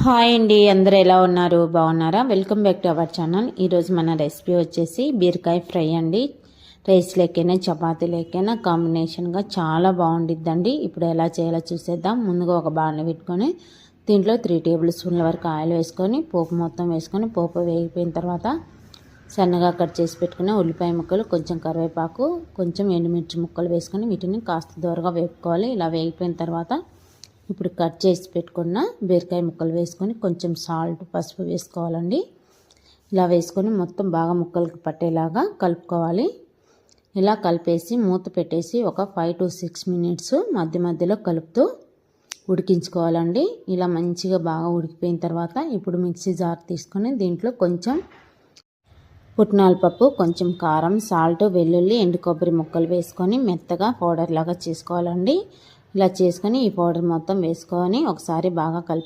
Hi అండి, అందరూ ఎలా ఉన్నారు? బాగున్నారా? Welcome back to our channel. ఈరోజు మన రెసిపీ వచ్చేసి బీరకాయ ఫ్రై అండి. రైస్ లేకైనా చపాతీ లేకైనా కాంబినేషన్గా చాలా బాగుండిద్దండి. ఇప్పుడు ఎలా చేయాలో చూసేద్దాం. ముందుగా ఒక బాణలి పెట్టుకొని దీంట్లో 3 టేబుల్ స్పూన్ల వరకు ఆయిల్ వేసుకొని పోపు మొత్తం వేసుకొని పోపు వేగిపోయిన తర్వాత సన్నగా కట్ చేసి పెట్టుకున్న ఉల్లిపాయ ముక్కలు, కొంచెం కరివేపాకు, కొంచెం ఎండుమిర్చి ముక్కలు వేసుకొని వీటిని కాస్త దూరగా వేపుకోవాలి. ఇలా వేగిపోయిన తర్వాత ఇప్పుడు కట్ చేసి పెట్టుకున్న బీరకాయ ముక్కలు వేసుకొని కొంచెం సాల్ట్, పసుపు వేసుకోవాలండి. ఇలా వేసుకొని మొత్తం బాగా ముక్కలకు పట్టేలాగా కలుపుకోవాలి. ఇలా కలిపేసి మూత పెట్టేసి ఒక 5 to 6 మినిట్స్ మధ్య మధ్యలో కలుపుతూ ఉడికించుకోవాలండి. ఇలా మంచిగా బాగా ఉడికిపోయిన తర్వాత ఇప్పుడు మిక్సీ జార్ తీసుకొని దీంట్లో కొంచెం పుట్నాల పప్పు, కొంచెం కారం, సాల్ట్, వెల్లుల్లి, ఎండు కొబ్బరి ముక్కలు వేసుకొని మెత్తగా పౌడర్ లాగా చేసుకోవాలండి. ఇలా చేసుకొని ఈ పౌడర్ మొత్తం వేసుకొని ఒకసారి బాగా